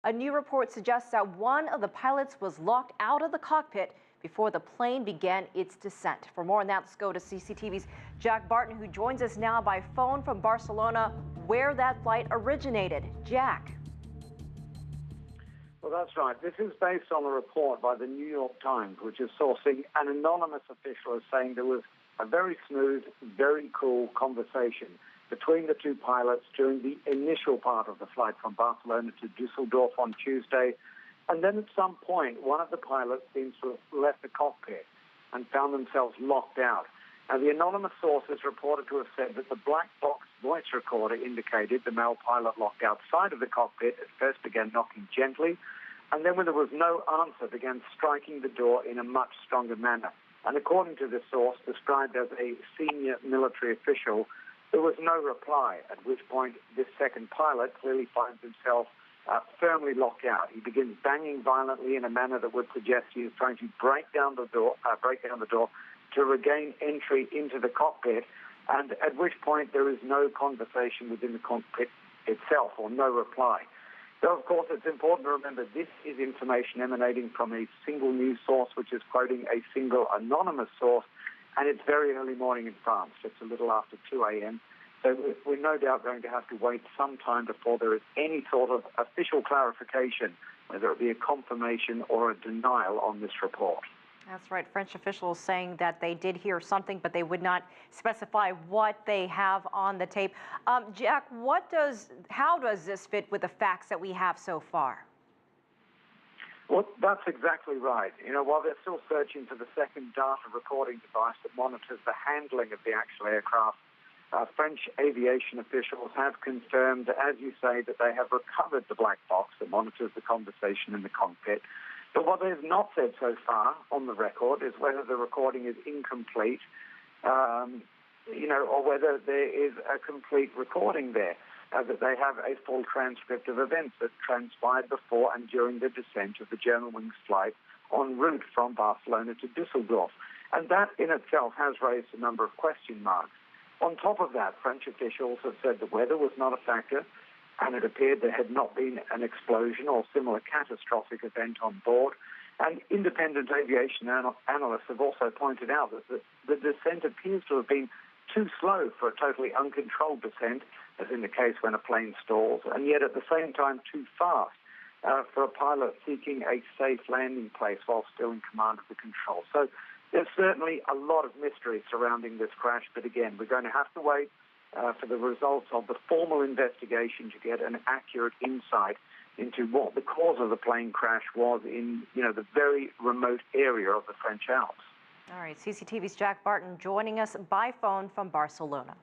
A new report suggests that one of the pilots was locked out of the cockpit before the plane began its descent. For more on that, let's go to CCTV's Jack Barton, who joins us now by phone from Barcelona, where that flight originated. Jack. Well, that's right. This is based on a report by the New York Times, which is sourcing an anonymous official as saying there was a very smooth, very cool conversation between the two pilots during the initial part of the flight from Barcelona to Dusseldorf on Tuesday. And then at some point, one of the pilots seems to have left the cockpit and found themselves locked out. Now, the anonymous sources reported to have said that the black box voice recorder indicated the male pilot locked outside of the cockpit at first began knocking gently, and then when there was no answer, began striking the door in a much stronger manner. And according to this source, described as a senior military official, there was no reply, at which point this second pilot clearly finds himself firmly locked out. He begins banging violently in a manner that would suggest he is trying to break down the door to regain entry into the cockpit, and at which point there is no conversation within the cockpit itself, or no reply. So, of course, it's important to remember this is information emanating from a single news source, which is quoting a single anonymous source, and it's very early morning in France, just a little after 2 a.m. So we're no doubt going to have to wait some time before there is any sort of official clarification, whether it be a confirmation or a denial on this report. That's right. French officials saying that they did hear something, but they would not specify what they have on the tape. Jack, how does this fit with the facts that we have so far? Well, that's exactly right. While they're still searching for the second data recording device that monitors the handling of the actual aircraft, French aviation officials have confirmed, as you say, that they have recovered the black box that monitors the conversation in the cockpit. But what they have not said so far on the record is whether the recording is incomplete, or whether there is a complete recording there, that they have a full transcript of events that transpired before and during the descent of the Germanwings flight en route from Barcelona to Dusseldorf. And that in itself has raised a number of question marks. On top of that, French officials have said the weather was not a factor, and it appeared there had not been an explosion or similar catastrophic event on board. And independent aviation analysts have also pointed out that the descent appears to have been too slow for a totally uncontrolled descent, as in the case when a plane stalls, and yet at the same time too fast for a pilot seeking a safe landing place while still in command of the control. So there's certainly a lot of mystery surrounding this crash, but again, we're going to have to wait for the results of the formal investigation to get an accurate insight into what the cause of the plane crash was in, the very remote area of the French Alps. All right, CCTV's Jack Barton joining us by phone from Barcelona.